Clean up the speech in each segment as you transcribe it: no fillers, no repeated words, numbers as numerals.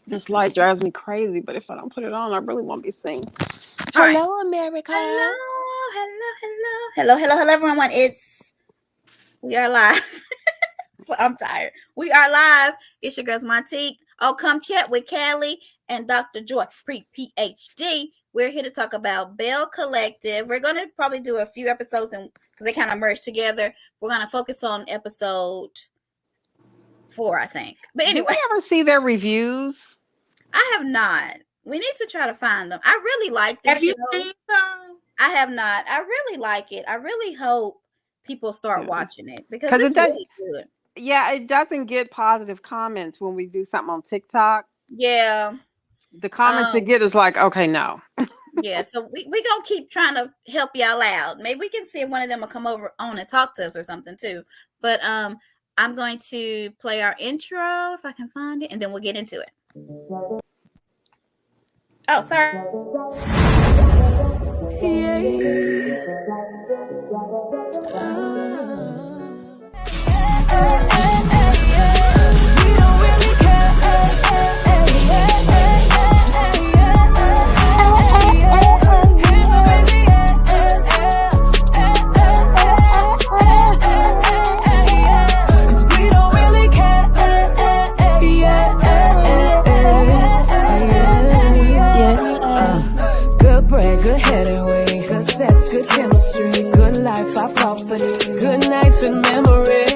This light drives me crazy, but if I don't put it on, I really won't be seen. All right. Hello, America. Hello, everyone. We are live. I'm tired. We are live. It's your girls, Montique. Oh, come chat with Callie and Dr. Joy, pre-PhD. We're here to talk about Belle Collective. We're going to probably do a few episodes because they kind of merge together. We're going to focus on episode 4, I think. But Did anyway, we ever see their reviews? I have not. We need to try to find them. I really like this Have show. you seen some? I have not. I really like it. I really hope people start watching it because Because it's it does. really good. Yeah, it doesn't get positive comments when we do something on TikTok. Yeah. The comments it get is like, okay, no. Yeah. So we gonna keep trying to help y'all out. Maybe we can see if one of them will come over on and talk to us or something too. But I'm going to play our intro if I can find it, and then we'll get into it. Oh, sorry. Good head and way, good sex, good chemistry, good life, I fought for these, good nights and memories,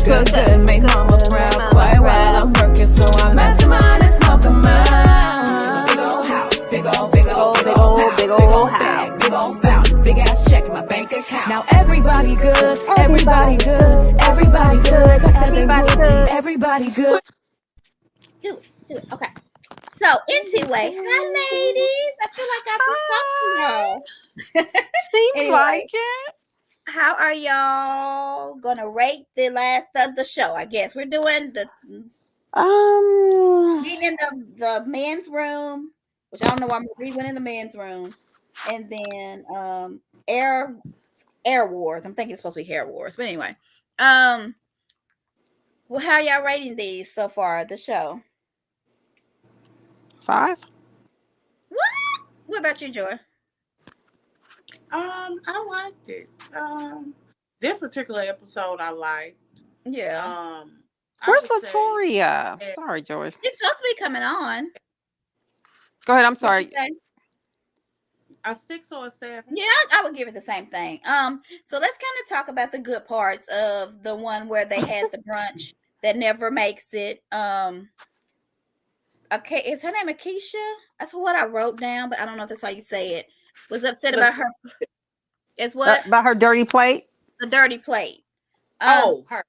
good, make mama proud, quite while I'm working, so I'm mastermind and smoking mine. Big old house, big old bag, big old fountain, big ass check in my bank account. Now everybody good, everybody good, everybody good, I said they would be, everybody good. Do it. Okay. So anyway, hi ladies. I feel like I just talked to y'all. Seems like it. How are y'all gonna rate the last of the show? I guess we're doing the meeting in the men's room, which I don't know why Marie went in the men's room, and then Heir Wars. I'm thinking it's supposed to be Heir Wars, but anyway, well, how y'all rating these so far? The show. 5. What about you, Joy? I liked it. This particular episode I liked. Yeah. Where's Latoria? Sorry, Joy. It's supposed to be coming on. Go ahead. I'm sorry. A 6 or a 7? Yeah, I would give it the same thing. So let's kind of talk about the good parts of the one where they had the brunch that never makes it. Okay, is her name Akeisha? That's what I wrote down, but I don't know if that's how you say it. Was upset about her. Is what? About her dirty plate? The dirty plate. Her.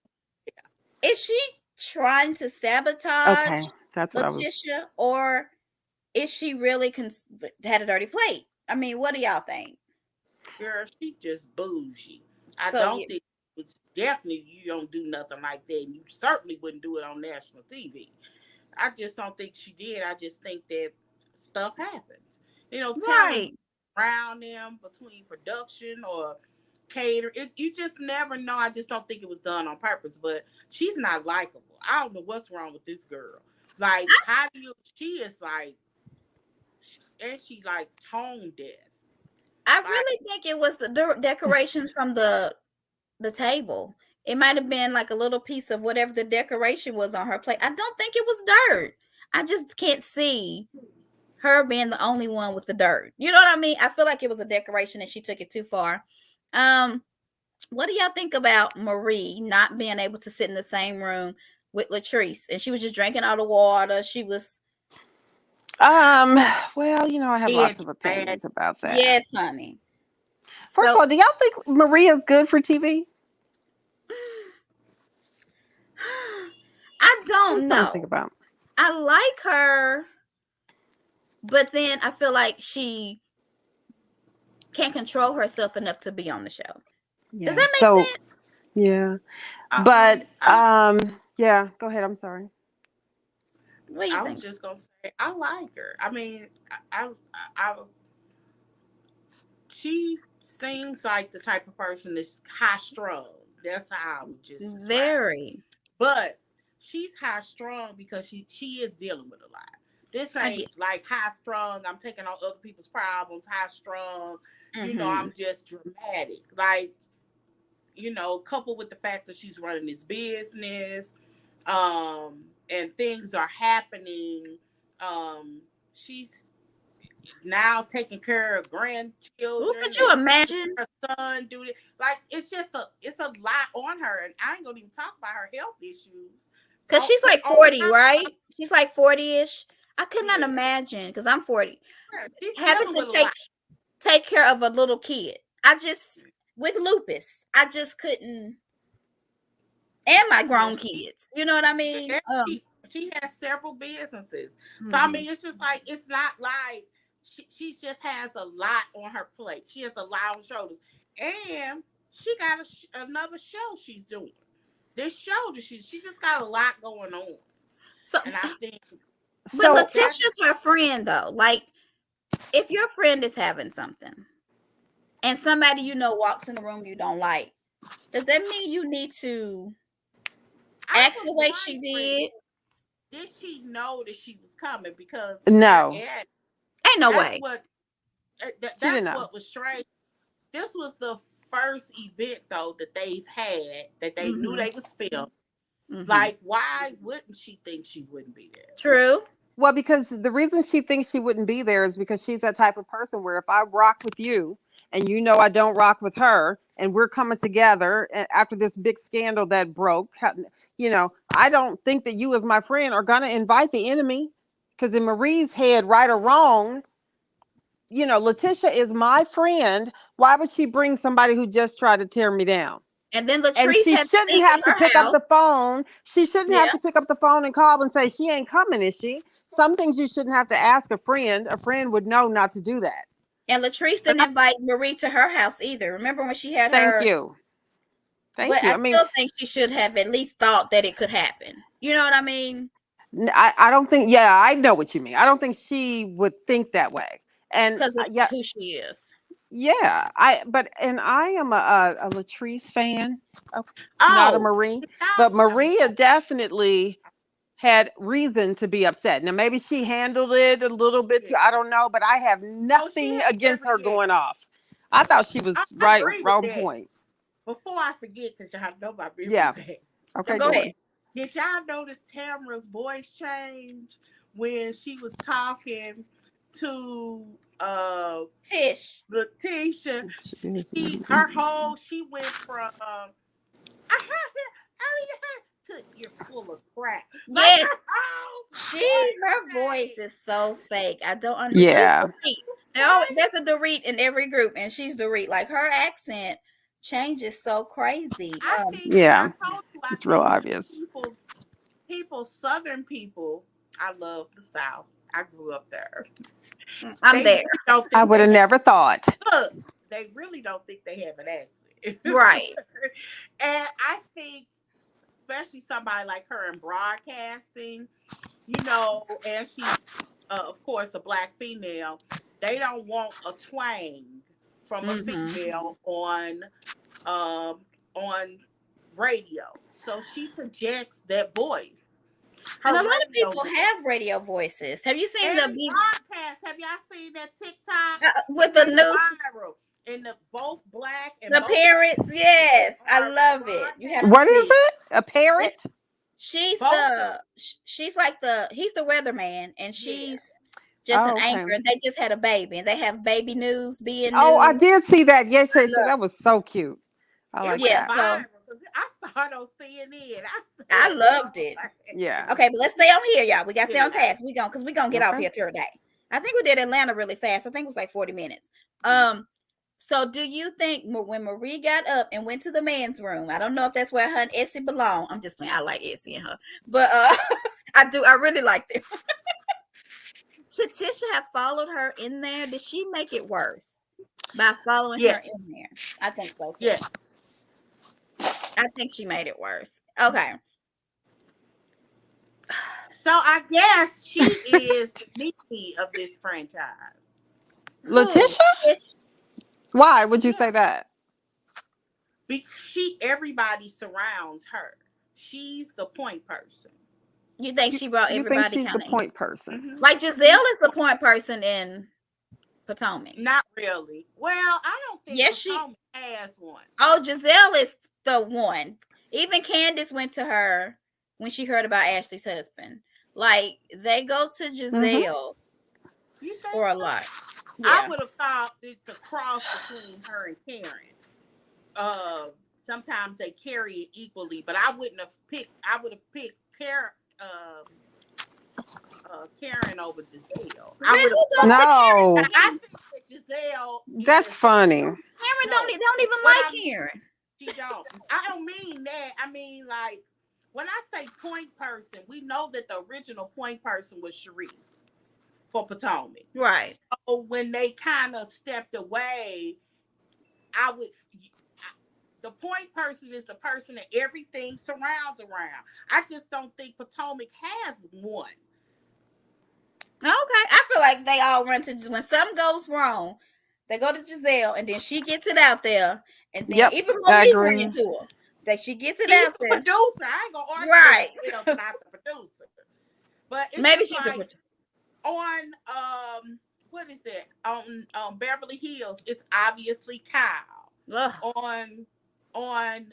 Is she trying to sabotage that's what Letitia, or is she really had a dirty plate? I mean, what do y'all think? Girl, she just bougie. I don't think it's definitely you don't do nothing like that, and you certainly wouldn't do it on national TV. I just don't think she did. I just think that stuff happens. Talent around them between production or cater. You just never know. I just don't think it was done on purpose. But she's not likable. I don't know what's wrong with this girl. Like, how do you? She is like, and she like tone deaf. I really think it was the decorations from the table. It might have been like a little piece of whatever the decoration was on her plate. I don't think it was dirt. I just can't see her being the only one with the dirt. You know what I mean? I feel like it was a decoration and she took it too far. What do y'all think about Marie not being able to sit in the same room with Latrice? And she was just drinking all the water. She was well, I have lots of opinions about that. Yes, honey. First of all, do y'all think Maria's good for TV? I don't know. Think about. I like her, but then I feel like she can't control herself enough to be on the show. Yeah. Does that make sense? Yeah. But yeah, go ahead. I'm sorry. What do you think? I was just gonna say I like her. I mean, I she seems like the type of person that's high strung. That's how I would just very. But she's high strung because she is dealing with a lot. This ain't like high strung, I'm taking on other people's problems, high strung, I'm just dramatic. Like, coupled with the fact that she's running this business, and things are happening. She's now taking care of grandchildren. Could you imagine her son do it? Like, it's a lot on her, and I ain't gonna even talk about her health issues. Because she's like 40, right? She's like 40-ish. I could not imagine, because I'm 40. Having to take care of a little kid. With lupus, I just couldn't. And my grown kids. You know what I mean? She has several businesses. So, I mean, it's just like, it's not like she just has a lot on her plate. She has a lot on shoulders. And she got another show she's doing. This show that she just got a lot going on. So, and I think. But Letitia's her friend, though. Like, if your friend is having something and somebody walks in the room you don't like, does that mean you need to act the way she did? Did she know that she was coming? Because no, ain't no way. That's what was strange. This was the first event though that they've had that they knew they was filmed. Like, why wouldn't she think she wouldn't be there? True. Well, because the reason she thinks she wouldn't be there is because she's that type of person where if I rock with you and I don't rock with her and we're coming together after this big scandal that broke, I don't think that you as my friend are going to invite the enemy, because in Marie's head, right or wrong, Letitia is my friend. Why would she bring somebody who just tried to tear me down? And then Latrice she shouldn't have to pick up the phone. She shouldn't have to pick up the phone and call and say she ain't coming, is she? Some things you shouldn't have to ask a friend. A friend would know not to do that. And Latrice didn't invite Marie to her house either. Remember when she had her? Thank you. But I still think she should have at least thought that it could happen. You know what I mean? I don't think. Yeah, I know what you mean. I don't think she would think that way. And because of who she is. Yeah, I am a Latrice fan. Okay. Not a Marie, but Maria definitely had reason to be upset. Now maybe she handled it a little bit too. I don't know, but I have nothing against her going off. I thought she was right on point. Before I forget, because y'all know my baby. Yeah. Okay. Go ahead. Did y'all notice Tamara's voice change when she was talking to Letitia? She went from to you're full of crap. Yes. Her voice is so fake. I don't understand. Yeah. There's a Dorit in every group, and she's Dorit. Like, her accent changes so crazy. It's real obvious. Southern people, I love the South. I grew up there. I'm there. I would have never thought. Look, they really don't think they have an accent. Right. And I think, especially somebody like her in broadcasting, and she's, of course, a Black female, they don't want a twang from a female on radio. So she projects that voice. And a lot of people have radio voices. Have you seen the podcast? Have y'all seen that TikTok with the news viral and both Black and the parents? Yes, I love it. You have what is it? A parent? She's he's the weatherman, and she's just an anchor, and they just had a baby, and they have baby news being. I did see that. Yes, that was so cute. I like that. So, I saw it on CNN. I loved it. Yeah. Okay, but let's stay on here, y'all. We got to stay on task. We're gonna get off here today. I think we did Atlanta really fast. I think it was like 40 minutes. So do you think when Marie got up and went to the man's room, I don't know if that's where her and Essie belong. I'm just playing. I like Essie and her, but I really like them. Should Tisha have followed her in there? Did she make it worse by following her in there? I think so too. Yes. I think she made it worse. Okay. So I guess she is the Nikki of this franchise. Letitia? Why would you say that? Because everybody surrounds her. she's the point person. You think she brought You everybody think she's the kind of point person? Mm-hmm. like Giselle is the point person in Potomac? Not really. Well, I don't think Yes, Potomac has one. Oh, Giselle is the one. Even Candace went to her when she heard about Ashley's husband. Like they go to Giselle You think for a so? lot. I Yeah. would have thought it's a cross between her and Karen. Sometimes they carry it equally, but I wouldn't have picked. I would have picked Karen over Giselle. I would have. No, I think that Giselle. that's funny. Karen No. don't even What like Karen. She don't. I don't mean that. I mean, like, when I say point person, we know that the original point person was Sharice for Potomac. Right. So when they kind of stepped away, the point person is the person that everything surrounds around. I just don't think Potomac has one. Okay. I feel like they all run to when something goes wrong, they go to Giselle and then she gets it out there. And then even Monique ran to her. That she gets it She's out the there. producer. I ain't gonna argue right. with Giselle's not the producer. But it's maybe just she's like on what is that? On Beverly Hills, it's obviously Kyle. Ugh. On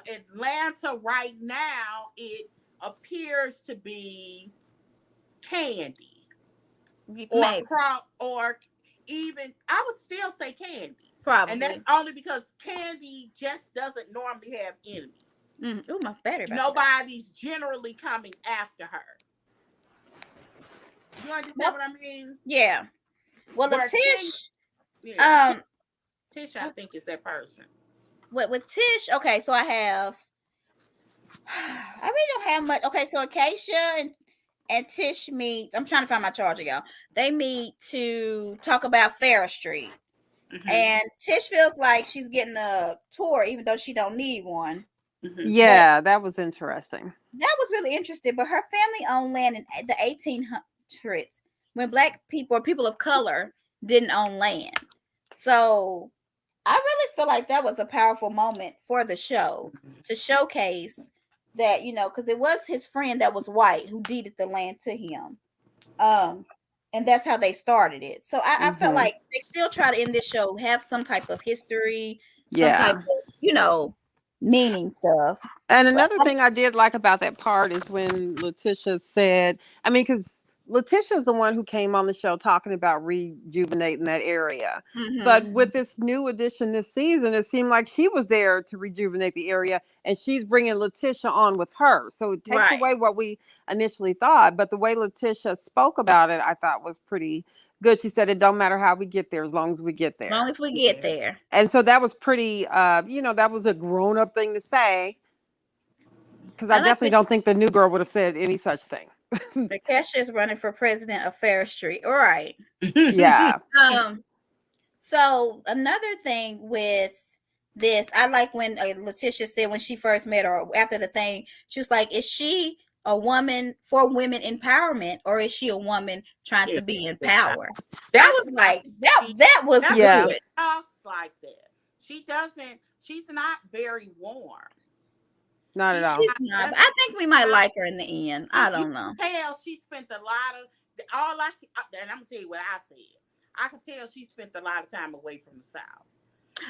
Atlanta right now, it appears to be Candy. Or even I would still say Candy. Probably. And that's only because Candy just doesn't normally have enemies. Ooh, my battery. Nobody's generally coming after her. You understand what I mean? Yeah. Well, the Tish. Tish, I think, is that person. With Tish, okay, so I really don't have much. Okay, so Acacia and Tish meet. I'm trying to find my charger, y'all. They meet to talk about Ferris Street. Mm-hmm. And Tish feels like she's getting a tour, even though she don't need one. Mm-hmm. Yeah, that was interesting. That was really interesting. But her family owned land in the 1800s when Black people or people of color didn't own land. So I really feel like that was a powerful moment for the show to showcase that, because it was his friend that was white who deeded the land to him. And that's how they started it. So I felt like they still try to, in this show, have some type of history, some type of, meaning stuff. And another thing I did like about that part is when Letitia said, because Letitia's the one who came on the show talking about rejuvenating that area. Mm-hmm. But with this new addition this season, it seemed like she was there to rejuvenate the area, and she's bringing Letitia on with her. So it takes away what we initially thought. But the way Letitia spoke about it, I thought was pretty good. She said, it don't matter how we get there, as long as we get there. As long as we get there. And so that was pretty, that was a grown-up thing to say. Because I definitely don't think the new girl would have said any such thing. Acacia is running for president of Ferris Street. All right. Yeah. So another thing with this, I like when Letitia said when she first met her after the thing, she was like, is she a woman for women empowerment, or is she a woman trying to be in power? That was like that was good. Talks like that. She's not very warm. Not at all. Not, I think we might like her in the end. I don't know. Tell she spent a lot of and I'm gonna tell you what I said. I can tell she spent a lot of time away from the South.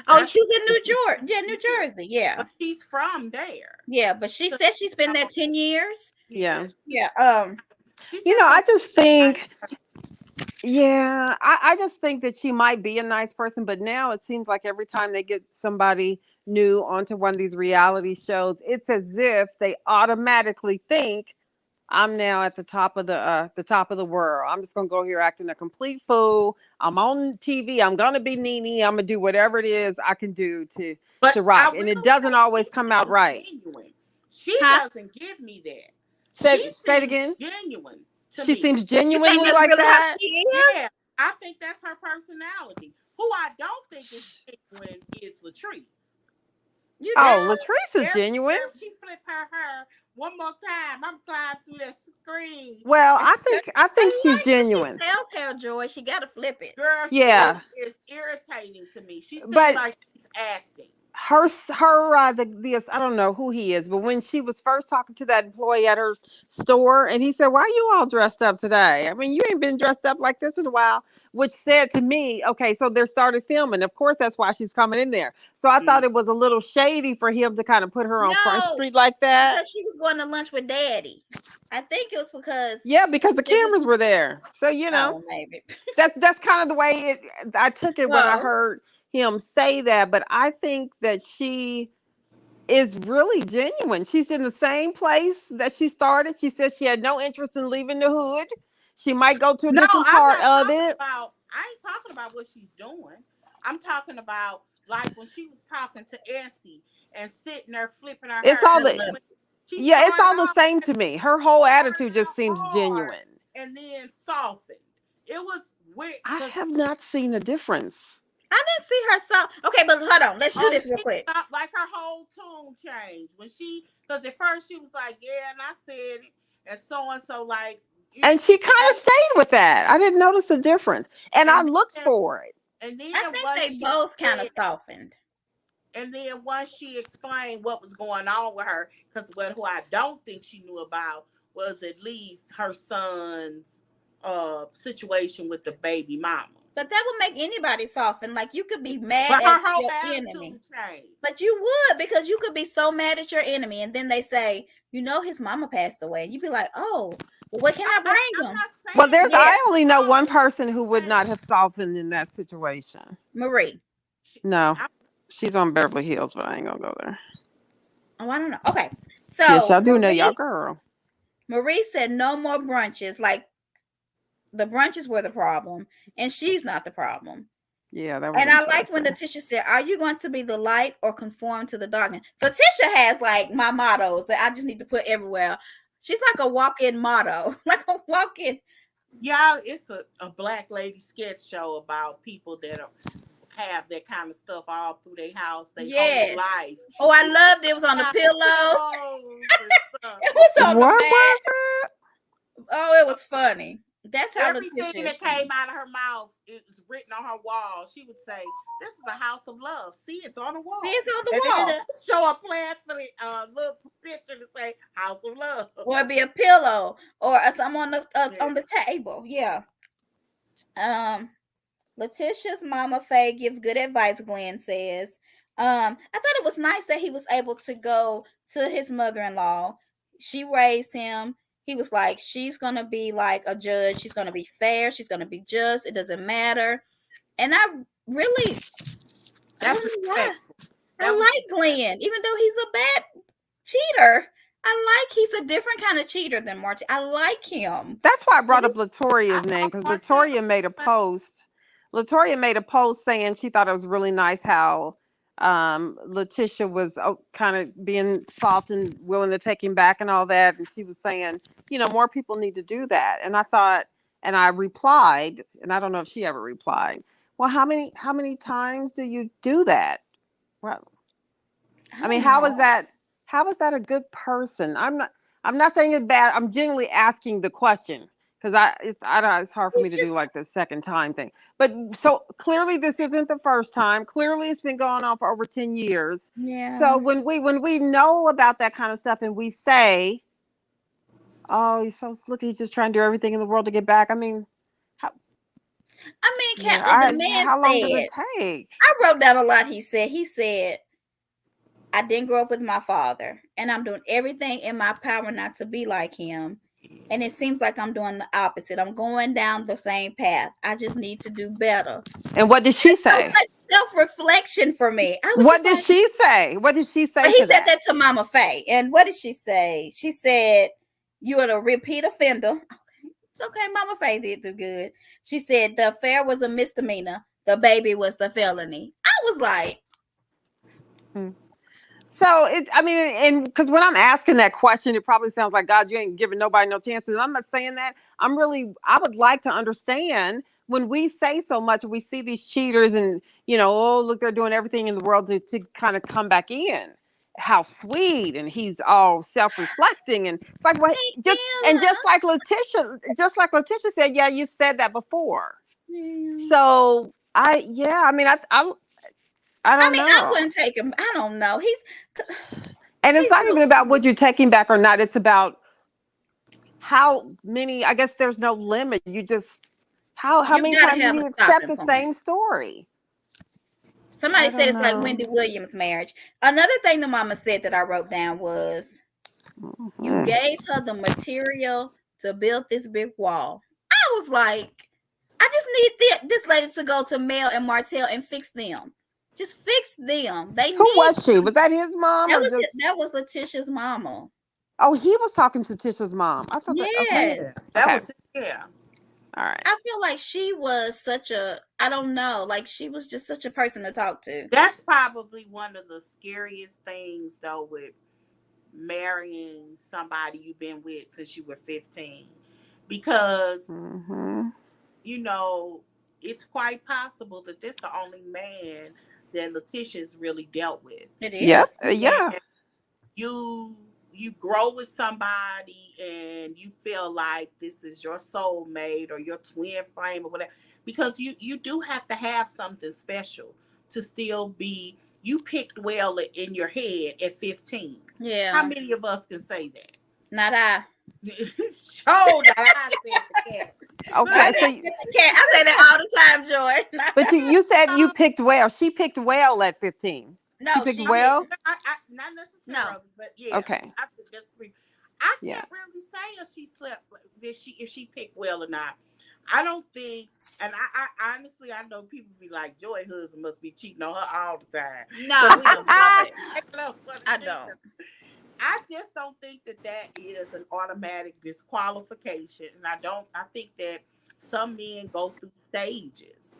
Oh, she's in New Jersey. Yeah, but she's from there. Yeah, but she said she's been there 10 years. Yeah. Yeah. I just think. Yeah, I just think that she might be a nice person, but now it seems like every time they get somebody new onto one of these reality shows, it's as if they automatically think I'm now at the top of the world. I'm just gonna go here acting a complete fool. I'm on TV. I'm gonna be Nene. I'm gonna do whatever it is I can do to rock, and it doesn't always come out right. Genuine. She doesn't give me that. Say it again. Genuine. She seems genuinely like that. Yeah, I think that's her personality. Who I don't think is genuine is Latrice. Latrice is genuine. If she flip her hair one more time, I'm flying through that screen. Well, I think she's genuine. She sells hair, Joy. She got to flip it. Girl, she is irritating to me. She seems like she's acting. this, I don't know who he is, but when she was first talking to that employee at her store, and he said, "Why are you all dressed up today? I mean, you ain't been dressed up like this in a while." Which said to me, okay, so they started filming. Of course, that's why she's coming in there. So I thought it was a little shady for him to kind of put her on Front No, Street like that. because she was going to lunch with Daddy. I think it was because Yeah, because the cameras were there. So oh, maybe. that's kind of the way I took it when I Well, heard him say that. But I think that she is really genuine. She's in the same place that she started. She said she had no interest in leaving the hood. She might go to a No, different I'm part not of talking it. about. I ain't talking about what she's doing. I'm talking about like when she was talking to Essie and sitting there flipping her It's hair. all And the she yeah, it's started all the off, same to me. Her whole attitude just seems hard genuine. and then softened. It was weird I because have not seen a difference. I didn't see her so. Okay, but hold on. Let's do this real quick. like her whole tune changed when because at first she was like, "Yeah," and I said it, and so like. And she kind of stayed with that. I didn't notice a difference, and I looked then, for it. And then I think they both kind of softened. And then once she explained what was going on with her, because who I don't think she knew about was at least her son's situation with the baby mama. But that would make anybody soften. Like you could be mad but at her whole your enemy. Changed. But you would, because you could be so mad at your enemy, and then they say, his mama passed away, and you'd be like, "Oh, well, what can I bring them?" Well, I only know one person who would not have softened in that situation. Marie. No, she's on Beverly Hills, but I ain't gonna go there. Oh, I don't know. Okay, so yes, y'all do know y'all girl. Marie said no more brunches. Like the brunches were the problem, and she's not the problem. Yeah, that was. And I like when Letitia said, "Are you going to be the light or conform to the darkness?" Letitia has like my mottos that I just need to put everywhere. She's like a walk-in motto, like a walk-in. Y'all, it's a black lady sketch show about people that have that kind of stuff all through their house, their whole life. Oh, I loved it. It was on the pillows. It was on what the was it? Oh, it was funny. That's how everything that came out of her mouth, it was written on her wall. She would say, "This is a house of love. See, it's on the wall. See, it's on the wall." Show a plan for the little picture to say "House of Love," or it'd be a pillow or something on the table. Yeah. Letitia's mama Faye gives good advice. Glenn says, "I thought it was nice that he was able to go to his mother-in-law. She raised him." He was like, she's going to be like a judge. She's going to be fair. She's going to be just. It doesn't matter. And I really, I like Glenn, even though he's a bad cheater. He's a different kind of cheater than Marty. I like him. That's why I brought up Latoria's name, because Latoria made a post. Latoria made a post saying she thought it was really nice how Letitia was kind of being soft and willing to take him back and all that, and she was saying, more people need to do that. And I thought, and I replied, and I don't know if she ever replied, well, how many times do you do that? Well, I mean, how is that a good person? I'm not saying it's bad. I'm genuinely asking the question, because it's hard for me to do like the second time thing. But so clearly this isn't the first time. Clearly it's been going on for over 10 years. Yeah. So when we know about that kind of stuff and we say, "Oh, he's just trying to do everything in the world to get back." I mean, the man how long does it take? I wrote down a lot. He said, "I didn't grow up with my father, and I'm doing everything in my power not to be like him. And it seems like I'm doing the opposite. I'm going down the same path. I just need to do better." And what did she say? So much self-reflection for me. What did she say? What did she say? He said that to Mama Faye. And what did she say? She said, "You're a repeat offender." Okay. It's okay. Mama Faye did do good. She said the affair was a misdemeanor. The baby was the felony. I was like, So and because when I'm asking that question, it probably sounds like, God, you ain't giving nobody no chances. I'm not saying that. I would like to understand when we say so much, we see these cheaters and, oh, look, they're doing everything in the world to kind of come back in. How sweet. And he's all self-reflecting. And it's like, what? Just like Letitia said, yeah, you've said that before. Yeah. So I mean, know. I wouldn't take him. I don't know. And it's he's not so even about cute. what you're taking back or not. It's about how many. I guess there's no limit. You just how You many gotta times do have a you accept stopping the point. same story? Somebody I said don't it's like know. Wendy Williams' marriage. Another thing the mama said that I wrote down was, you Mhm. gave her the material to build this big wall. I was like, I just need this lady to go to Mel and Martell and fix them. Just fix them. They Who need was she? Was that his mom or just? that was Letitia's mama. Oh, he was talking to Tisha's mom. I thought that. Okay. Yes. Yeah, that Okay. was yeah. All right. I feel like she was such a, I don't know, like she was just such a person to talk to. That's probably one of the scariest things though with marrying somebody you've been with since you were 15. Because, Mm-hmm. you know, it's quite possible that this the only man that Letitia's really dealt with. It Yep. is. Yeah. And you grow with somebody and you feel like this is your soulmate or your twin flame or whatever, because you do have to have something special to still be, you picked well in your head at 15. Yeah. How many of us can say that? Not I. Show that I said the cat. Okay. So, I say that all the time, Joy. but you said you picked well. She picked well at 15. She No, picked she well. didn't. Not No. necessarily, but yeah. Okay. I Yeah. can't really say if she slept, if she picked well or not. I don't think, and I honestly, I know people be like, Joy husband must be cheating on her all the time. No, we don't do that. I don't. I just don't think that is an automatic disqualification, and I think that some men go through stages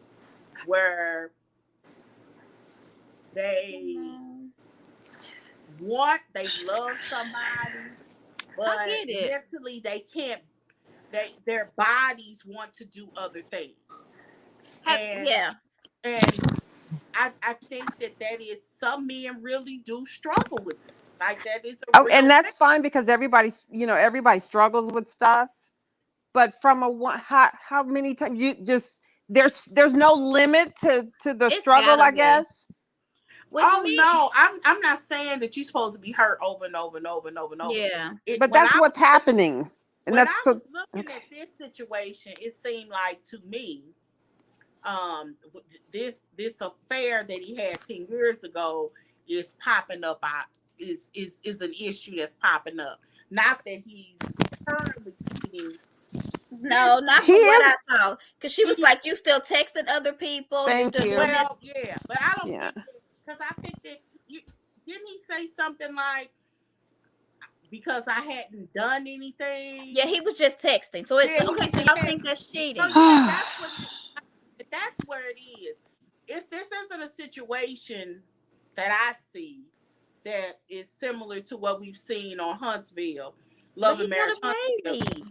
where they they love somebody, but mentally they can't. Their bodies want to do other things, and I think that is, some men really do struggle with it. Like that is a real And that's thing. fine because everybody struggles with stuff. But from how many times you just there's no limit to the It's struggle, gotta I be. guess. No, I'm not saying that you're supposed to be hurt over and over and over and over and over. Yeah. But that's what's happening. And when that's I so was looking at this situation, it seemed like to me, this affair that he had 10 years ago is popping up. Is an issue that's popping up. Not that he's currently cheating. No, not from what I saw. Because she was like, you still texting other people. Thank you. Well, yeah, but I don't Yeah. think because I think that didn't he say something like, because I hadn't done anything? Yeah, he was just texting. So okay, so y'all think that's cheating? So yeah, that's where it is. If this isn't a situation that I see that is similar to what we've seen on Huntsville, Love and Marriage Huntsville,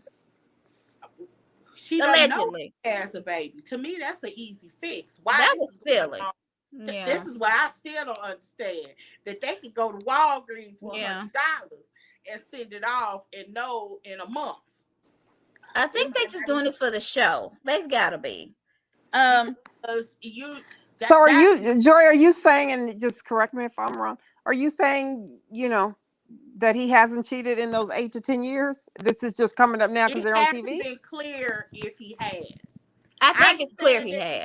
she doesn't know he has a baby. To me, that's an easy fix. Why that was silly. Yeah. This is what I still don't understand. That they could go to Walgreens for $100 and send it off and know in a month. I think they're just doing this for the show. They've got to be. Because so are you, Joy? Are you saying, and just correct me if I'm wrong? Are you saying that he hasn't cheated in those 8 to 10 years? This is just coming up now because they're on TV. It hasn't been clear if he has. I think it's clear he has.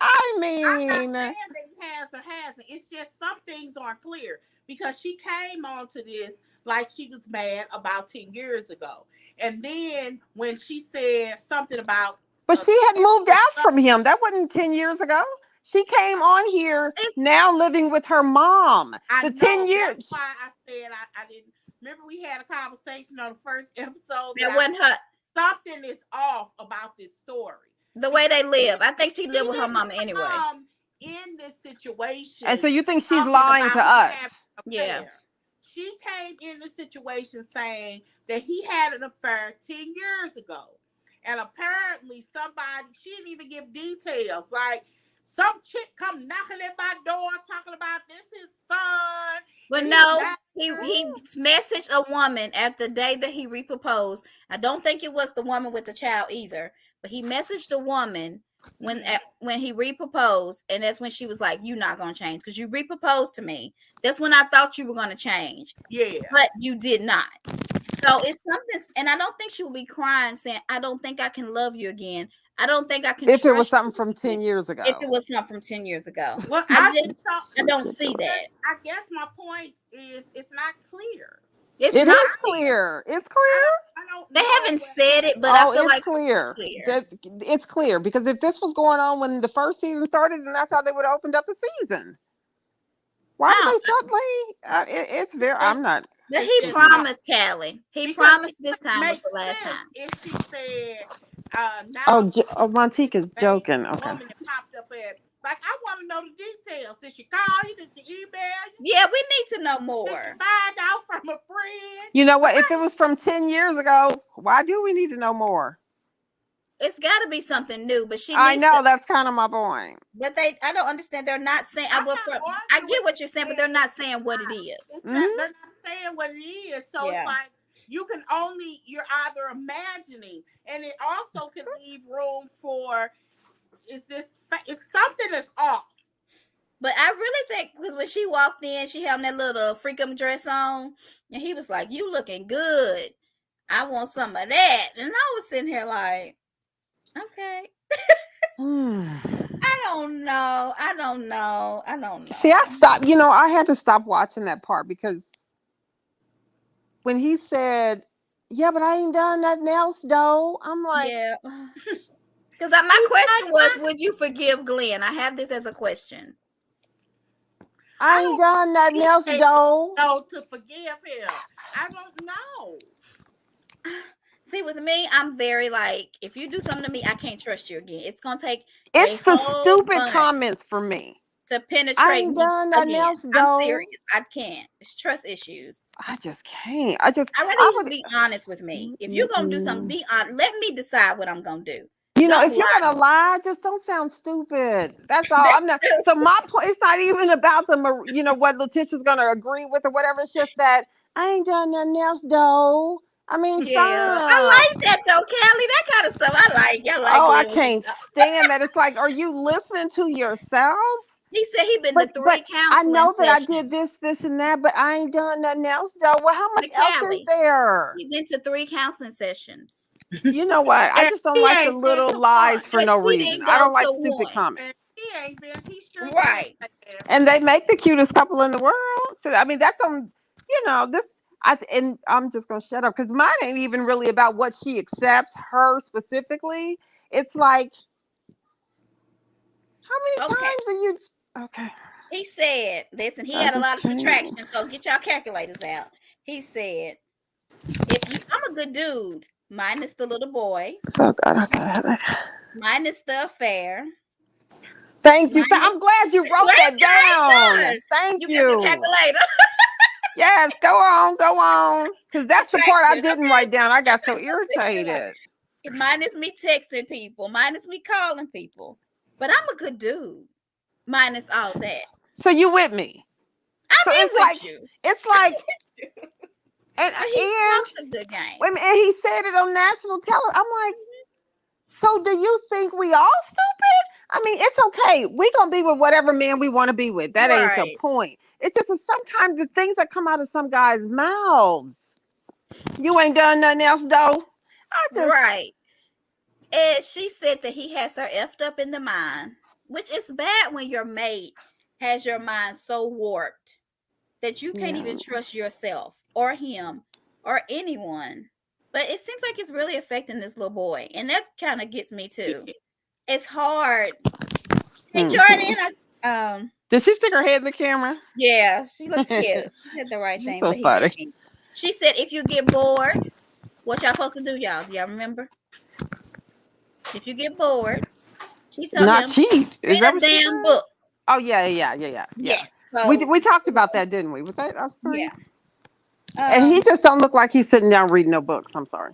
I mean, I'm not saying that he has or hasn't. It's just some things aren't clear because she came onto this like she was mad about 10 years ago. And then when she said something about... But she had moved out from him. That wasn't 10 years ago. She came on here now living with her mom. I the know, 10 years. That's why I said I didn't... Remember we had a conversation on the first episode? That wasn't her. Something is off about this story. The way they live. I think she lived with her mama anyway. In this situation. And so you think she's lying to us? Yeah. She came in the situation saying that he had an affair 10 years ago. And apparently somebody, she didn't even give details. Like some chick come knocking at my door talking about this is son. But no, he messaged a woman at the day that he reproposed. I don't think it was the woman with the child either. But he messaged a woman when he reproposed, and that's when she was like, "You're not gonna change because you reproposed to me." That's when I thought you were gonna change. Yeah. But you did not. So it's something, and I don't think she would be crying saying, "I don't think I can love you again. I don't think I can." If it was something from 10 years if ago. it was something from 10 years ago, Well, I don't see ridiculous. that. I guess my point is it's not clear. It's It not is clear. It's clear. I don't They know haven't what- said it, but I Oh, feel it's like clear. it's clear. It's clear because if this was going on when the first season started, then that's how they would have opened up the season. Why would they suddenly? It's very. I'm not. But It's he just promised, Callie. He because promised this time was makes the last sense time. if she said now Oh, Montique is joking. Okay. woman that popped up at like I want to know the details. Did she call you? Did she email you? Yeah, we need to know more. Did you find out from a friend? You know what? If it was from 10 years ago, why do we need to know more? It's got to be something new, but I know that's kind of my point. But I don't understand. They're not saying. I get what you're saying, but they're not saying what it is. They're not saying what it is. So it's like you're either imagining, and it also can leave room for is something that's off. But I really think because when she walked in, she had that little freakum dress on, and he was like, "You looking good. I want some of that." And I was sitting here like, "Okay." I don't know. See, I stopped. I had to stop watching that part because when he said, "Yeah, but I ain't done nothing else, though," I'm like, yeah. Because my question was, would you forgive Glenn? I have this as a question. I ain't done nothing else, though. No, to forgive him. I don't know. See, with me, I'm very like, if you do something to me, I can't trust you again. It's gonna take. It's the stupid comments for me to penetrate. I ain't done nothing else, though. I'm serious. I can't. It's trust issues. I just can't. I rather you just be honest with me. If you're gonna do something, be honest. Let me decide what I'm gonna do. If you're gonna lie, just don't sound stupid. That's all. I'm not. So my point. It's not even about what Letitia's gonna agree with or whatever. It's just that I ain't done nothing else, though. I mean, stop. I like that though, Kelly. That kind of stuff I like. I can't stand that. It's like, are you listening to yourself? He said he been to 3 counseling I know that sessions. I did this, and that, but I ain't done nothing else, though. Well, how much else is there? He been to 3 counseling sessions. You know what? I just don't like the little lies for no reason. I don't like stupid comments. He ain't been. He's sure right. And they make the cutest couple in the world. So I mean, that's on. This. And I'm just gonna shut up because mine ain't even really about what she accepts her specifically. It's like, how many times are you? Okay. He said, listen, he had a lot of subtraction, so get y'all calculators out. He said, I'm a good dude, minus the little boy. Oh, God, okay. Minus the affair. Thank you. I'm glad you wrote that down. Thank you. You got the calculator. Yes, go on. Because that's the part I didn't write down. I got so irritated. Minus me texting people, minus me calling people. But I'm a good dude. Minus all that. So you with me? I'm with you. It's like, and a good game. Wait a minute, and he said it on national television. I'm like, so do you think we all stupid? I mean, it's okay. We're gonna be with whatever man we want to be with. That ain't the point. It's just that sometimes the things that come out of some guys' mouths. You ain't done nothing else, though. Right. And she said that he has her effed up in the mind, which is bad when your mate has your mind so warped that you can't even trust yourself or him or anyone. But it seems like it's really affecting this little boy. And that kind of gets me too. It's hard. Hey, Jordan. Did she stick her head in the camera? Yeah, she looked cute. She did the right thing. So funny. She said, if you get bored, what y'all supposed to do, y'all? Do y'all remember? If you get bored, she told him, cheat. Read a damn book. Oh, yeah. Yes. So, we talked about that, didn't we? Was that us 3? Yeah. And he just don't look like he's sitting down reading no books. I'm sorry.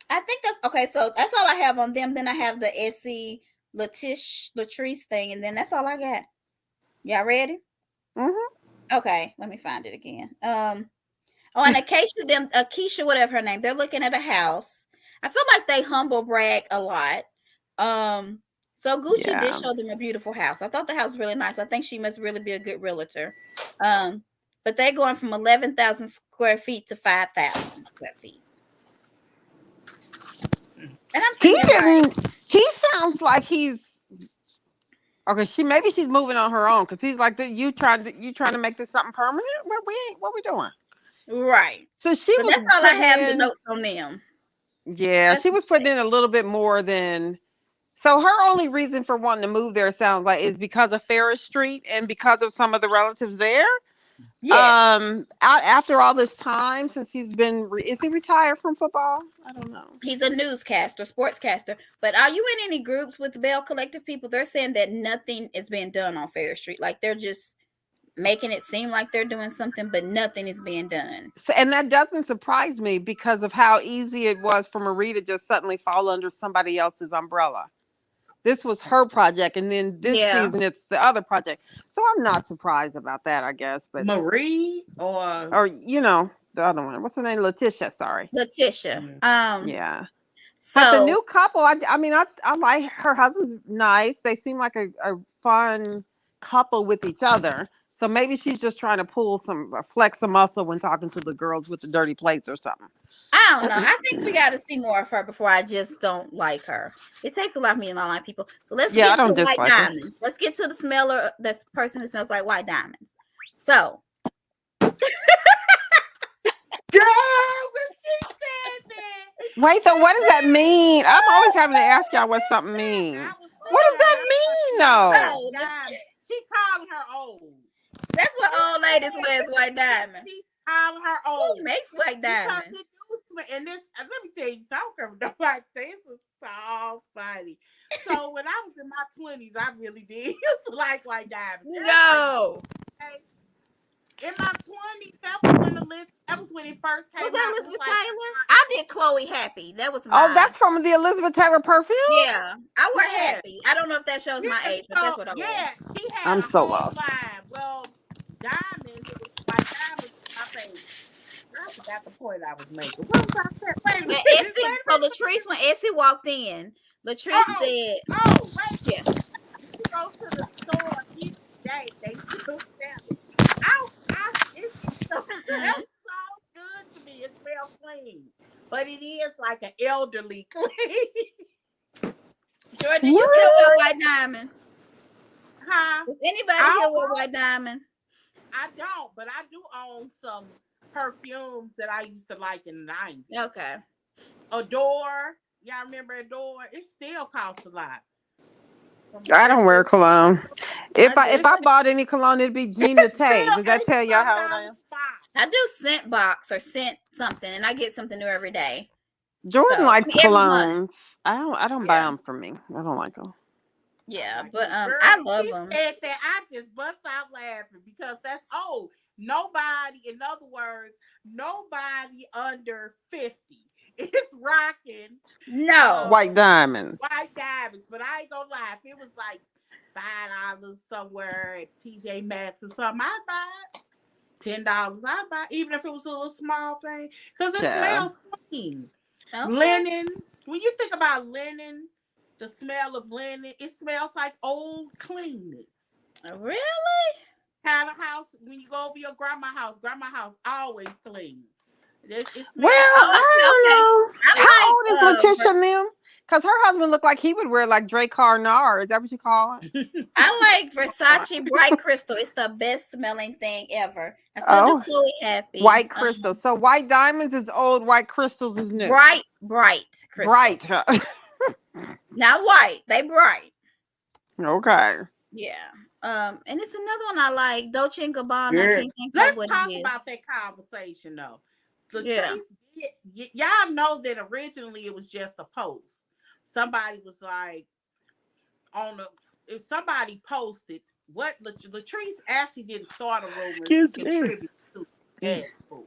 I think that's okay. So that's all I have on them. Then I have the SC Latrice thing, and then that's all I got. Y'all ready? Mm-hmm. Okay, let me find it again. And Akeisha, whatever her name, they're looking at a house. I feel like they humble brag a lot. So Gucci did show them a beautiful house. I thought the house was really nice. I think she must really be a good realtor. But they're going from 11,000 square feet to 5,000 square feet. And I'm saying, he sounds like he's okay. Maybe she's moving on her own because he's like, you trying to make this something permanent? What we doing? Right. So she was. That's all I have the notes on them. Yeah, she was putting in a little bit more than. So her only reason for wanting to move there sounds like is because of Ferris Street and because of some of the relatives there. Yes. After all this time since he's been, is he retired from football? I don't know. He's a newscaster, sportscaster. But are you in any groups with the Belle Collective people? They're saying that nothing is being done on Ferris Street. Like they're just making it seem like they're doing something, but nothing is being done. So, and that doesn't surprise me because of how easy it was for Marie to just suddenly fall under somebody else's umbrella. This was her project, and then this season it's the other project. So I'm not surprised about that, I guess. But Marie or the other one. What's her name? Letitia. Sorry, Letitia. Yeah. So but the new couple, I like her husband's nice. They seem like a fun couple with each other. So maybe she's just trying to flex some muscle when talking to the girls with the dirty plates or something. I don't know. I think we got to see more of her before I just don't like her. It takes a lot of me to not like people. So let's get to white diamonds. Let's get to the smeller. That's person who smells like white diamonds. So, girl, when she said that. Wait, so what does that mean? I'm always having to ask y'all what something means. What does that mean, though? She called her old. That's what old ladies wear is white diamond. She called her old. Who makes white diamond? And this, let me tell you something. Nobody say this was so funny. So when I was in my 20s, I really did used to like white diamonds. No. In my 20s, that was when it first came out. Was that Elizabeth Taylor? I did Chloe Happy. That was mine. Oh, that's from the Elizabeth Taylor perfume? Yeah. I wear Happy. I don't know if that shows my age, but that's what I wear. Yeah, she had a whole line. Well, diamonds, white diamonds, my favorite. I forgot the point I was making. What was I saying? Wait a minute. So Latrice, when Essie walked in, Latrice said, wait. Yeah. She goes to the store each day. They still sell it. It's so good to me. It smells clean. But it is like an elderly clean. Jordan, you still wear white diamond? Huh? Does anybody here wear white diamond? I don't, but I do own some perfumes that I used to like in the 90s. Okay. Adore. Y'all remember Adore? It still costs a lot. I don't wear cologne. If I bought any cologne, it'd be Gina Tay. Does that tell y'all how I am? I do scent box or scent something, and I get something new every day. Jordan likes colognes. I don't buy them for me. I don't like them. Yeah, but I love them. Said that I just bust out laughing because that's nobody. In other words, nobody under 50 is rocking white diamonds. White diamonds, but I ain't gonna lie. If it was like $5 somewhere at TJ Maxx or something, I'd buy it. $10, I'd buy it, even if it was a little small thing, because it smells clean. Okay. Linen. When you think about linen, the smell of linen, it smells like old cleanness. Really? Kind of house, when you go over your grandma's house always clean. It well, I don't know. How old is Letitia and them? Because her husband looked like he would wear like Dracar Nar. Is that what you call it? I like Versace Bright Crystal. It's the best smelling thing ever. I still do Chloe Happy. White crystal. So white diamonds is old, white crystals is new. Bright crystal. Bright. Not white. They bright. Okay. Yeah. And it's another one I like, Dolce & Gabbana. Yeah. Let's talk about that conversation though. Y'all know that originally it was just a post. Somebody was like if somebody posted what Latrice actually didn't start a rumor to contribute to dance for.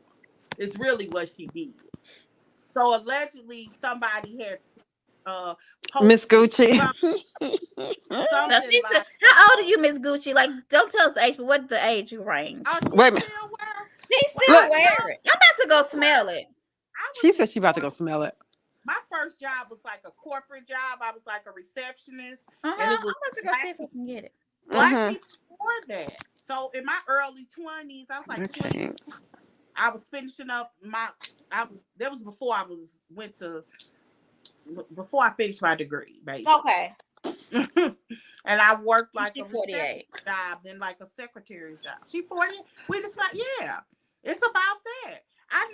It's really what she did. So allegedly somebody had Miss Gucci. Now she said, how old are you, Miss Gucci? Like, don't tell us the age, but what's the age you range? Wait a minute. She still wear it. I'm about to go smell it. She said she about to go smell it. my first job was like a corporate job. I was like a receptionist, and and it I'm was about to go see if I can get it. black people wore that. So in my early 20s, I was like 20. I was finishing up that was before I finished my degree, basically. Okay. And I worked like She's a reception job, then like a secretary job. She 40. We just like, yeah, it's about that. I'm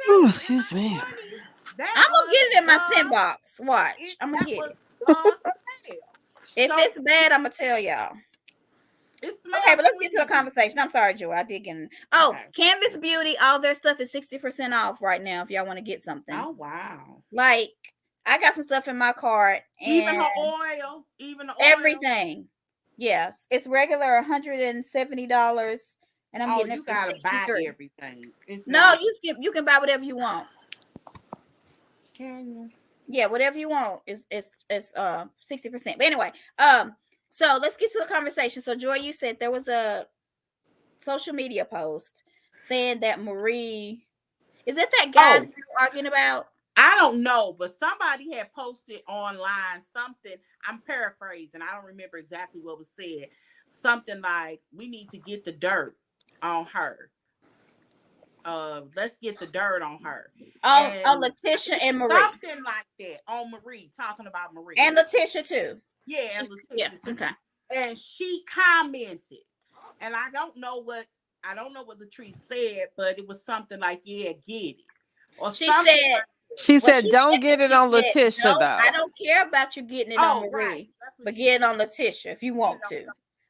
telling you, excuse me. 20s, I'm gonna get it in my sent box. Watch, I'm gonna get it. If it's bad, I'm gonna tell y'all. Okay, but let's get to the conversation. I'm sorry, Joy. I did get in. Oh, okay. Canvas Beauty, all their stuff is 60% off right now if y'all want to get something. Oh, wow. Like, I got some stuff in my cart. And even the oil. Everything. Yes. It's regular $170. And I'm getting it for gotta $63. Buy everything. You can buy whatever you want. Can you? Yeah, whatever you want is 60%. But anyway, so let's get to the conversation. So Joy, you said there was a social media post saying that Marie, is that guy that you're arguing about? I don't know, but somebody had posted online something. I'm paraphrasing. I don't remember exactly what was said. Something like, we need to get the dirt on her. Let's get the dirt on her. On Letitia and Marie. Something like that on Marie, talking about Marie. And Letitia too. Yeah, and Letitia too. Okay. And she commented, and I don't know what Latrice said, but it was something like, yeah, get it. Or she said, she said, don't get it on Letitia, though. I don't care about you getting it on Marie, but get it on Letitia if you want to.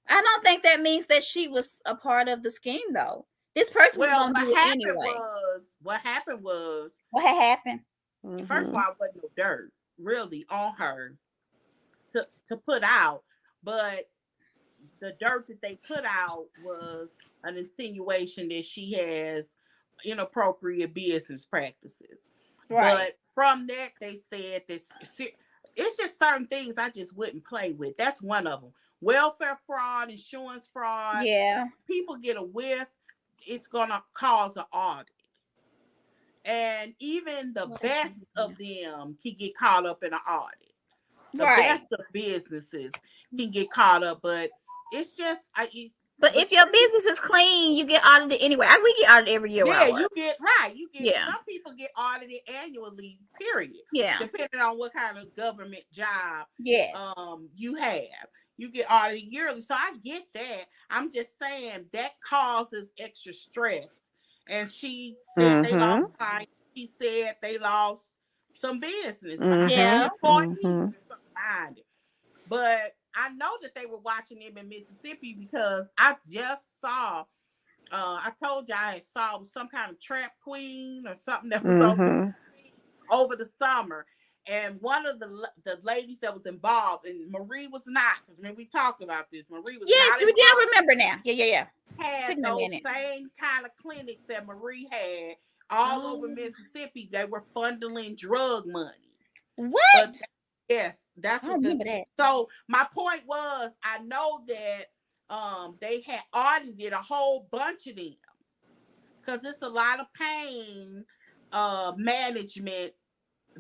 I don't think that means that she was a part of the scheme, though. This person was going to do it anyway. What happened was... What had happened? First of all, it wasn't no dirt, really, on her to put out. But the dirt that they put out was an insinuation that she has inappropriate business practices. Right. But from that, they said this. It's just certain things I just wouldn't play with. That's one of them. Welfare fraud, insurance fraud. Yeah. People get a whiff, it's going to cause an audit. And even the best of them can get caught up in an audit. The best of businesses can get caught up, but it's just... But if your business is clean, you get audited anyway. We get audited every year. Yeah, you get some people get audited annually, period. Yeah. Depending on what kind of government job you have. You get audited yearly. So I get that. I'm just saying that causes extra stress. And she said they lost clients. She said they lost some business behind employees and something behind it. But I know that they were watching them in Mississippi because I just saw, I told you I saw some kind of trap queen or something that was over the summer. And one of the ladies that was involved, and Marie was not, because when we talked about this, Marie was not. Yes, we did remember now. Yeah. Had those same kind of clinics that Marie had all over Mississippi. They were funneling drug money. What? But yes, that's what So my point was, I know that they had audited a whole bunch of them because it's a lot of pain management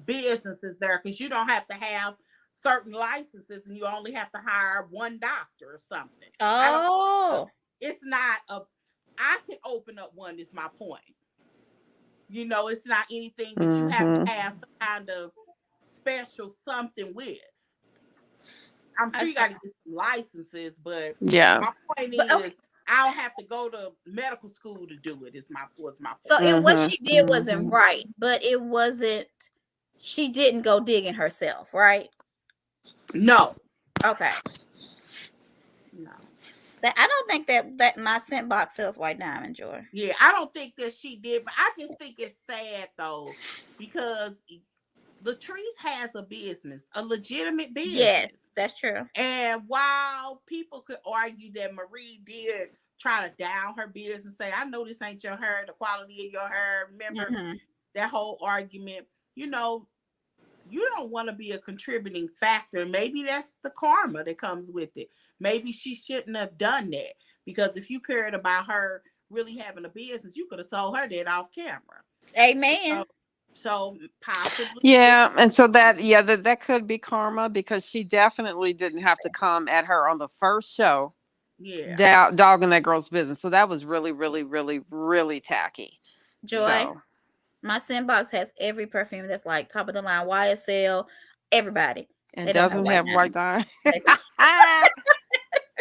businesses there, because you don't have to have certain licenses and you only have to hire one doctor or something. It's not I can open up one, is my point. It's not anything that you have to have some kind of special something with. I'm sure you got to get some licenses, but my point is I don't have to go to medical school to do it. Was my point. So what she did wasn't right, but it wasn't. She didn't go digging herself, right? No. Okay. No. I don't think that my scent box sells white diamond, Joy. Yeah, I don't think that she did, but I just think it's sad though, because Latrice has a business, a legitimate business. Yes, that's true. And while people could argue that Marie did try to down her business and say, I know this ain't your hair, the quality of your hair. Remember that whole argument? You don't want to be a contributing factor. Maybe that's the karma that comes with it. Maybe she shouldn't have done that, because if you cared about her really having a business, you could have told her that off camera. Amen. So possibly, Yeah, and so that could be karma because she definitely didn't have to come at her on the first show, yeah. dogging that girl's business. So that was really, really, really, really tacky. Joy, So my sandbox has every perfume that's like top of the line, YSL, everybody. and They don't have doesn't white have white diamonds. dye. They don't.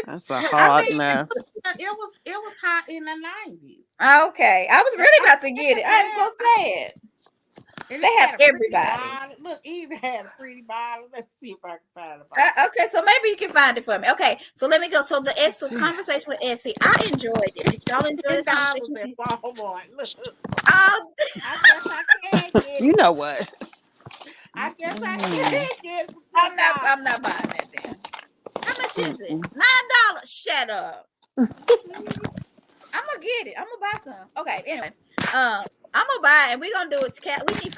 That's a I hot mean, mess. it was hot in the 90s. Okay, I was really about to get it. I'm so sad. And They it have had a pretty everybody. bottle. Look, it even had a pretty bottle. Let's see if I can find a bottle. Okay, so maybe you can find it for me. Okay, so let me go. So the conversation with Essie, I enjoyed it. Did y'all enjoy the $10 conversation? at Walmart. Look, Oh, I guess I can get You it. know what? I guess I Mm. can get it for $10. I'm not buying that then. How much is it? Mm-mm. $9. Shut up. I'm gonna get it. I'm gonna buy some. Okay, anyway. I'm gonna buy it and we're gonna do it.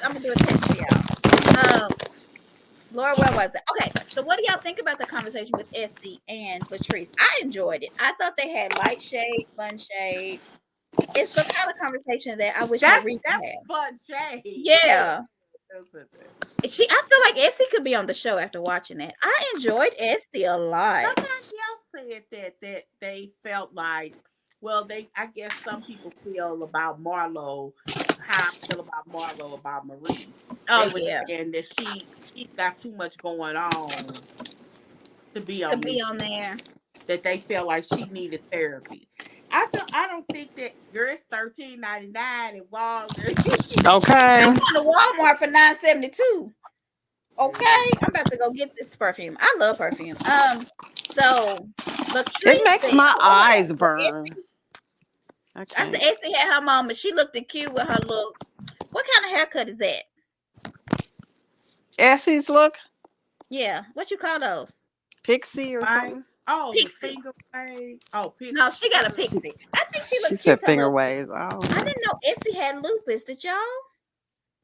I'm gonna do a test for y'all. Laura, where was it? Okay, so what do y'all think about the conversation with Essie and Latrice? I enjoyed it. I thought they had light shade, fun shade. It's the kind of conversation that I wish That Marie could was have. fun shade. Yeah. That's what it is. I feel like Essie could be on the show after watching that. I enjoyed Essie a lot. Somebody else said that they felt like, well, I guess some people feel about Marlo, how I feel about Marlo about Marie. Oh, They were yeah. saying that she got too much going on to be To on be this on show. there. That they felt like she needed therapy. I don't think that, girl, it's $13.99 at Walgreens. Okay. I'm going to Walmart for $9.72. Okay, I'm about to go get this perfume. I love perfume. So Latrice It makes said, my hold on. eyes So burn. I said Essie had her moment. She looked cute with her look. What kind of haircut is that? Essie's look, Yeah, what you call those? pixie or Right? something. Oh, the Pixie. finger wave. Oh, pixie. No, she got a pixie. I think she She looks cute. said With her finger little. waves. Oh. I didn't know Essie had lupus. Did y'all?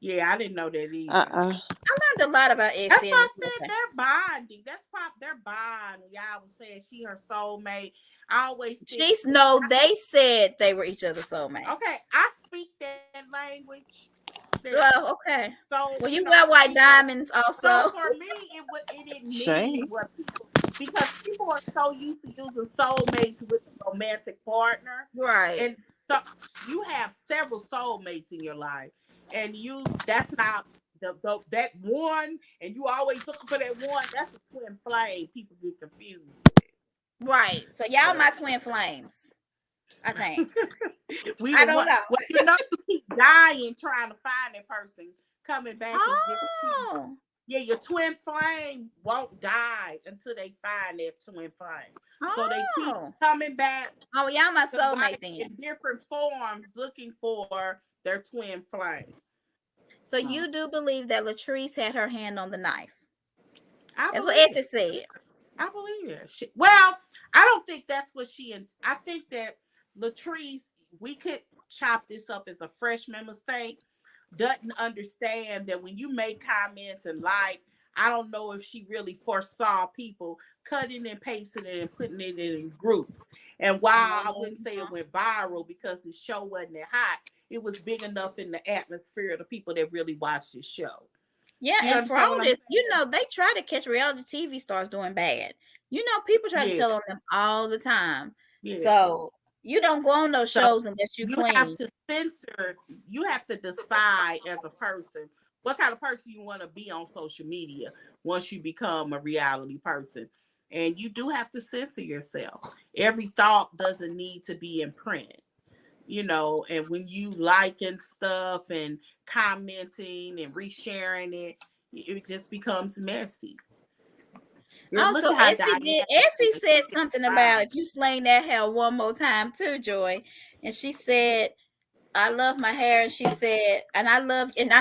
Yeah, I didn't know that either. I learned a lot about Essie. That's why I said they're bonding. That's why they're bonding. Y'all was saying she her soulmate. I always think they said they were each other's soulmate. okay, I speak that language. Well, okay. So well, you wear white diamonds also. So for me, it didn't mean what people, because people are so used to using soulmates with a romantic partner, right? And so you have several soulmates in your life, and that's not that one, and you always looking for that one. That's a twin flame. People get confused with. Right. So y'all my twin flames. I think. I don't know. Well, you keep dying trying to find that person coming back. Oh. Yeah, your twin flame won't die until they find their twin flame. Oh. So they keep coming back. Oh, y'all my soulmate then. In different forms, looking for their twin flame. So you do believe that Latrice had her hand on the knife? That's what Essie said. I believe it. Well, I don't think that's what I think that Latrice, we could chop this up as a freshman mistake, doesn't understand that when you make comments and I don't know if she really foresaw people cutting and pasting it and putting it in groups. And while I wouldn't say it went viral because the show wasn't that hot, it was big enough in the atmosphere of the people that really watched this show. Yeah, and for all this, they try to catch reality TV stars doing bad. People try to tell on them all the time. Yeah. So you don't go on those shows unless you clean. You have to censor. You have to decide as a person what kind of person you want to be on social media once you become a reality person. And you do have to censor yourself. Every thought doesn't need to be in print. And when you liking stuff and commenting and resharing it, it just becomes messy. Also, Essie said something about if you sling that hair one more time too, Joy. And she said, I love my hair. And she said, and I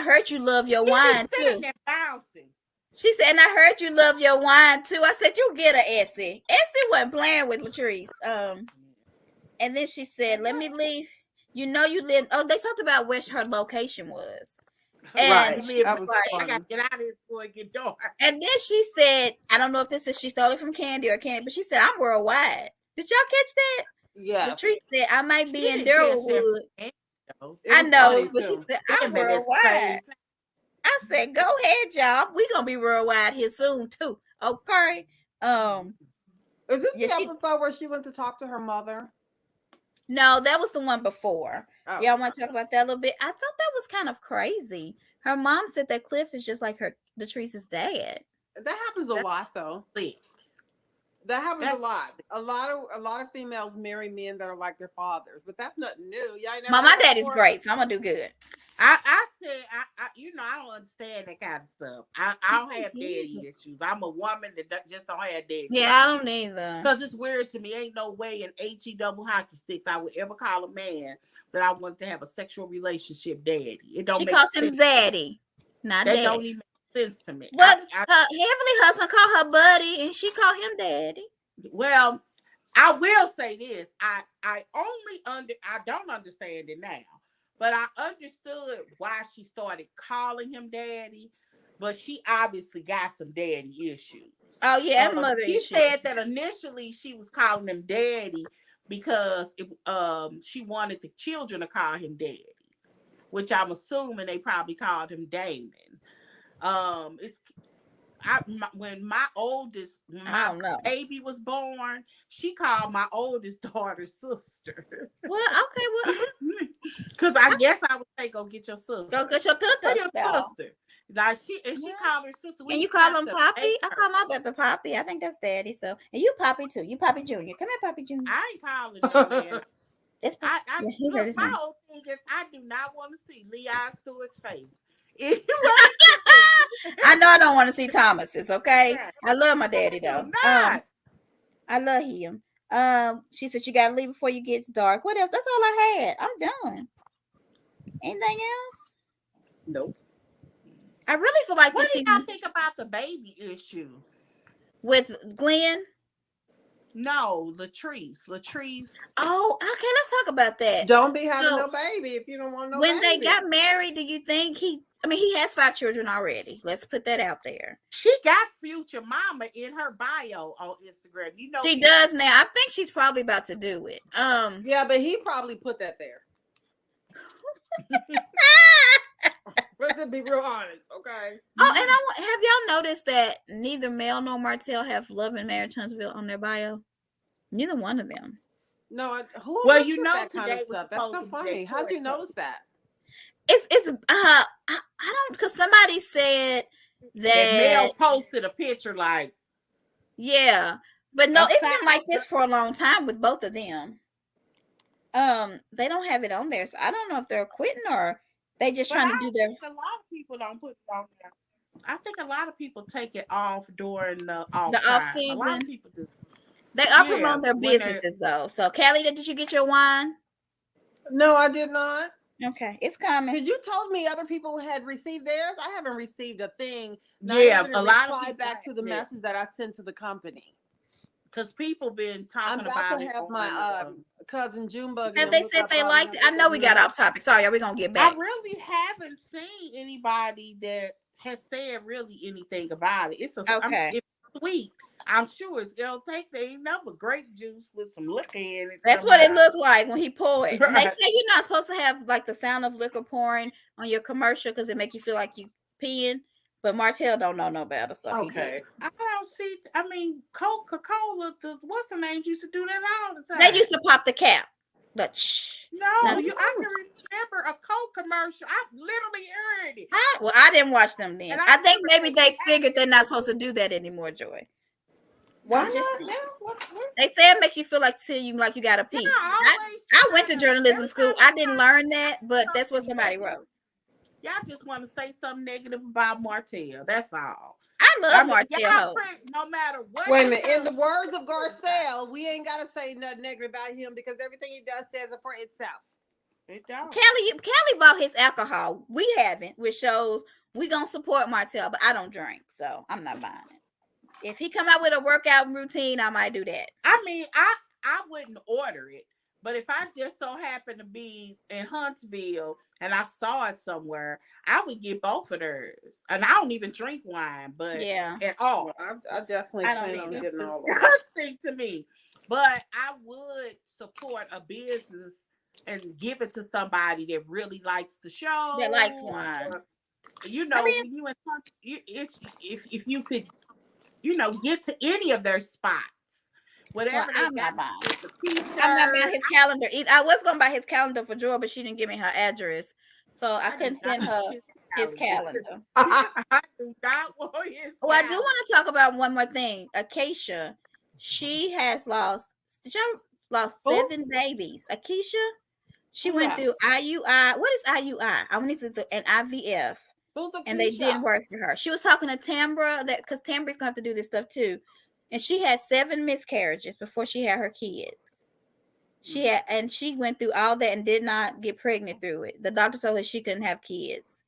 heard you love your wine too. She said, and I heard you love your wine too. I said, you get her, Essie. Essie wasn't playing with Latrice. And then she said, let me leave. You live. Oh, they talked about where her location was. And she was like, I got to get out of here before it get dark. And then she said, I don't know if she stole it from Candy or Candy, but she said, I'm worldwide. Did y'all catch that? Yeah. Latrice said, I might be in Darylwood. I know, but she said, I'm worldwide. I said, go ahead, y'all. We're gonna be worldwide here soon too. Okay. Is this Yeah, the episode where she went to talk to her mother? No, that was the one before. Oh. Y'all want to talk about that a little bit? I thought that was kind of crazy. Her mom said that Cliff is just like Latrice's dad. That happens a lot, though. That happens a lot. A lot of females marry men that are like their fathers, but that's nothing new. Y'all never My daddy's great, so I'm gonna do good. I said, I don't understand that kind of stuff. I don't have daddy issues. I'm a woman that just don't have daddy. Yeah, I don't either. Because it's weird to me. Ain't no way in HE double hockey sticks I would ever call a man that I want to have a sexual relationship daddy. It don't she make calls sense. Him daddy, not that daddy. Don't even make sense to me. But her heavenly husband called her buddy, and she called him daddy. Well, I will say this. I don't understand it now, but I understood why she started calling him daddy, but she obviously got some daddy issues. Oh yeah, mother issues. She said that initially she was calling him daddy because she wanted the children to call him daddy, which I'm assuming they probably called him Damon. When my baby was born, she called my oldest daughter sister. Well, okay, well, because I guess I would say go get your sister. Go get your sister. Like she called her sister. And you call him Poppy? I call my baby Poppy. I think that's daddy. So, and you Poppy too. You Poppy Junior. Come here, Poppy Junior. I ain't calling no man. It's my whole thing is I do not want to see Leon Stewart's face. I know I don't want to see Thomas's. Okay, I love my daddy though. I love him. She said you gotta leave before you get dark. What else? That's all I had. I'm done. Anything else? Nope. I really feel like what this do season. y'all think about the baby issue with Glenn? No, Latrice. Oh, okay. Let's talk about that. Don't be having no baby if you don't want no when baby. They got married, do you think he has 5 children already. Let's put that out there. She got future mama in her bio on Instagram. You know she does now. I think she's probably about to do it. Yeah, but he probably put that there. Let's be real honest, okay? Oh, and have y'all noticed that neither Mel nor Martell have Love and Marriage Huntsville on their bio? Neither one of them. No, well, you know that kind of stuff. That's so funny. How'd you notice that? It's I don't, because somebody said that Mel posted a picture like, yeah, but no, it's been like this for a long time with both of them. They don't have it on there, so I don't know if they're quitting or they just trying to do their. A lot of people don't put it on there. I think a lot of people take it off during the off season. A lot of people do. They are promoting their businesses though. So, Callie, did you get your wine? No, I did not. Okay, it's coming. Because you told me other people had received theirs. I haven't received a thing. Yeah, a lot of people back to the message that I sent to the company. Because people been talking about I'm about to have my cousin Junebug. Have they said they liked it? I know we got off topic. Sorry, we're gonna get back. I really haven't seen anybody that has said really anything about it. It's it's sweet. I'm sure it'll take the number grape juice with some liquor in it. That's what it looked like when he poured it. Right. They say you're not supposed to have like the sound of liquor pouring on your commercial because it make you feel like you peeing. But Martell don't know no better. So okay. I don't see. I mean, Coca-Cola. What's the names used to do that all the time? They used to pop the cap. I can remember a Coke commercial. I literally heard it. Well, I didn't watch them then. I think maybe they figured they're not supposed to do that anymore, Joy. Why not? They say it makes you feel like you got to pee. Yeah, I went to journalism school. I didn't learn that, but that's what somebody wrote. Y'all just want to say something negative about Martell. That's all. I love Martell. No matter what. Wait a minute. In the words of Garcelle, we ain't got to say nothing negative about him because everything he does says it for itself. It don't. Callie bought his alcohol. We haven't, which shows we gonna support Martell, but I don't drink, so I'm not buying it. If he come out with a workout routine, I might do that. I mean, I wouldn't order it, but if I just so happen to be in Huntsville and I saw it somewhere, I would get both of theirs. And I don't even drink wine, but at all. Well, I definitely plan on getting all of it. Disgusting to me. But I would support a business and give it to somebody that really likes the show. That likes wine. you know, when you in it's if you could, you know, get to any of their spots, whatever they got, it's a t-shirt. I'm not buying his calendar. I was gonna buy his calendar for Joy, but she didn't give me her address, so I couldn't send her his calendar. I do not want his. Oh, I do want to talk about one more thing. Acacia, she has lost 7 babies. Acacia, she went through IUI. What is IUI? I need to do an IVF. And they didn't work for her. She was talking to Tambra because Tambra's gonna have to do this stuff too. And she had 7 miscarriages before she had her kids. She went through all that and did not get pregnant through it. The doctor told her she couldn't have kids.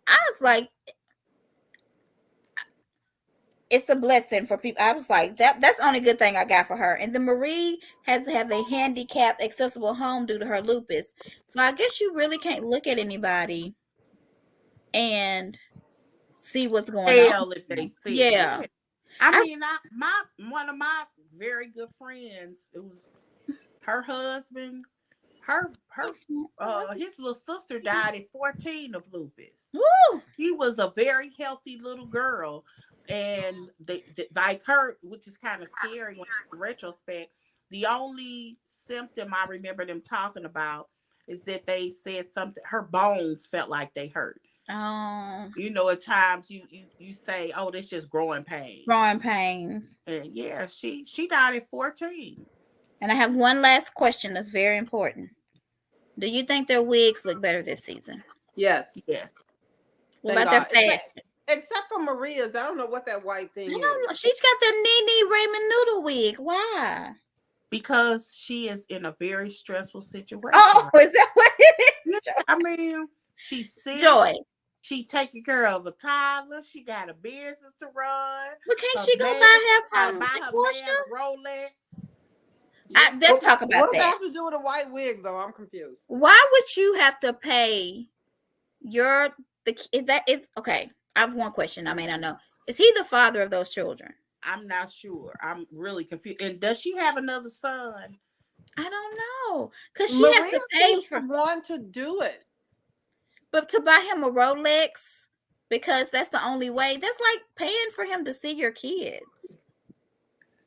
I was like, it's a blessing for people. I was like, that's the only good thing I got for her. And then Marie has to have a handicapped accessible home due to her lupus. So I guess you really can't look at anybody and see what's going on. If they see. Yeah. I mean, one of my very good friends, it was her husband, his little sister died at 14 of lupus. Woo! He was a very healthy little girl, and they like her, which is kind of scary in retrospect. The only symptom I remember them talking about is that they said something, her bones felt like they hurt. Oh, you know, at times you say, "Oh, that's just growing pain." Growing pain. And yeah, she died at 14. And I have one last question that's very important. Do you think their wigs look better this season? Yes. Yes. What about their fashion? Except for Maria's, I don't know what that white thing is. She's got the Nene Raymond Noodle wig. Why? Because she is in a very stressful situation. Oh, is that what it is? Yeah, I mean, she's sick. Joy. She taking care of a toddler. She got a business to run. But can't she go buy her from Rolex? Let's talk about that. What does that have to do with a white wig, though? I'm confused. Why would you have to pay okay? I have one question. I may not know. Is he the father of those children? I'm not sure. I'm really confused. And does she have another son? I don't know, because she has to pay for one to do it. But to buy him a Rolex, because that's the only way, that's like paying for him to see your kids.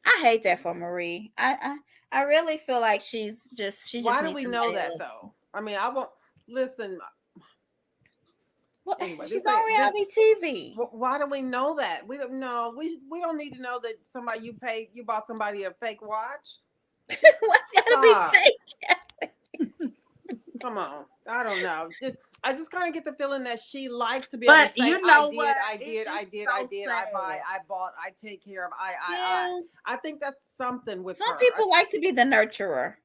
I hate that for Marie. I really feel like she just Why do we know that though? I mean, I won't listen. Well, anyway, she's on reality TV. Why do we know that? We don't know. We don't need to know that you bought somebody a fake watch. What's gotta be fake? Come on. I don't know. I just kind of get the feeling that she likes to be able to say, you know I did, I buy, I bought, I take care of, I think that's something with some people like to be the nurturer.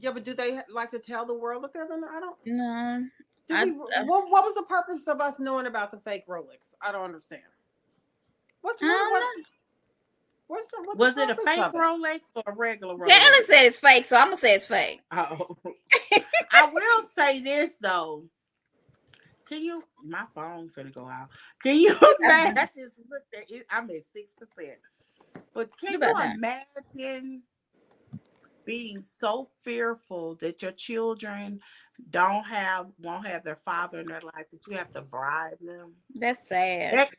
Yeah, but do they like to tell the world that they're the I don't know. What was the purpose of us knowing about the fake Rolex? I don't understand. Was it a fake Rolex or a regular Rolex? Ellen said it's fake, so I'm gonna say it's fake. Oh. I will say this though. Can you? My phone's gonna go out. Can you imagine? I just looked at it. I'm at 6%. But can you imagine being so fearful that your children won't have their father in their life, that you have to bribe them? That's sad.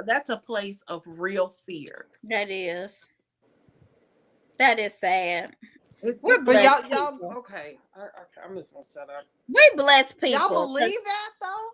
That's a place of real fear. That is sad. We're blessed. Y'all okay. I'm just gonna shut up. We bless people. Y'all believe that though?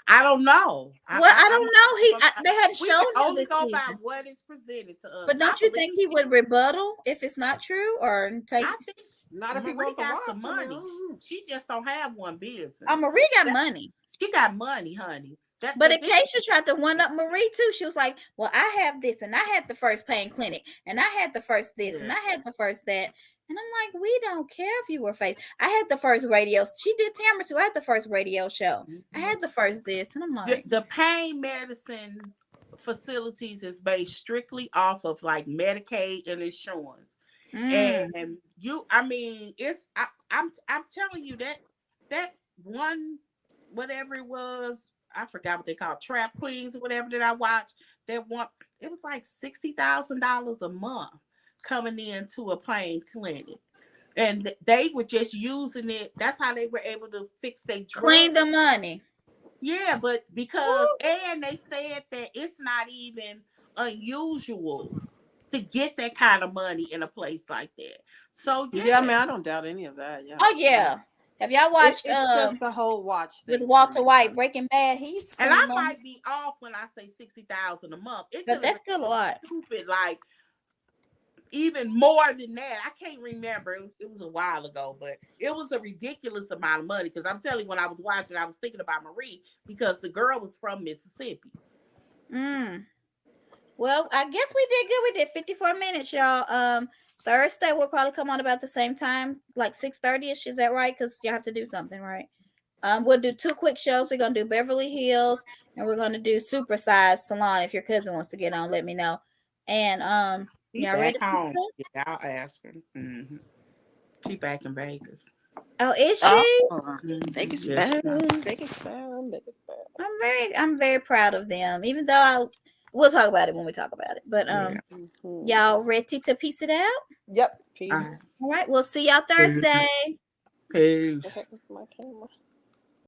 I don't know. Well, I don't know. They hadn't shown only go by what is presented to us. But don't you think he would rebuttal if it's not true, or take? I think not if Marie got some money. She just don't have one business. Oh, Marie got money. She got money, honey. But Acacia tried to one up Marie too. She was like, "Well, I have this, and I had the first pain clinic, and I had the first this, and I had the first that." And I'm like, we don't care if you were famous. I had the first radio. She did Tamara too. I had the first radio show. I had the first this. And I'm like, the pain medicine facilities is based strictly off of like Medicaid and insurance. And I'm telling you that one, whatever it was, I forgot what they call Trap Queens or whatever that I watched. That one, it was like $60,000 a month coming into a pain clinic, and they were just using it. That's how they were able to fix their drugs. Clean the money. Yeah, but because and they said that it's not even unusual to get that kind of money in a place like that. So Yeah, I mean, yeah. I don't doubt any of that. Yeah. Oh yeah. Have y'all watched It's just the whole watch with thing for Walter me. White, Breaking Bad? He's And putting I money, might be off when I say 60,000 a month. It but could have that's been still a lot. stupid, like even more than that. I can't remember. It was a while ago, but it was a ridiculous amount of money. Because I'm telling you, when I was watching, I was thinking about Marie because the girl was from Mississippi. Well, I guess we did good. We did 54 minutes, y'all. Thursday we'll probably come on about the same time, like 6:30ish. Is that right? Because you have to do something, right? We'll do 2 quick shows. We're gonna do Beverly Hills and we're gonna do Supersize Salon. If your cousin wants to get on, let me know. And She y'all back ready? home. Yeah, I'll ask her. Mm-hmm. She back in Vegas. Oh, is Oh, she? Vegas Yeah. sound, Vegas sound, Vegas sound. I'm very proud of them. Even though we'll talk about it when we talk about it. But Yeah. y'all ready to piece it out? Yep. Peace. All right. All right, we'll see y'all Thursday. Peace. The heck is my camera?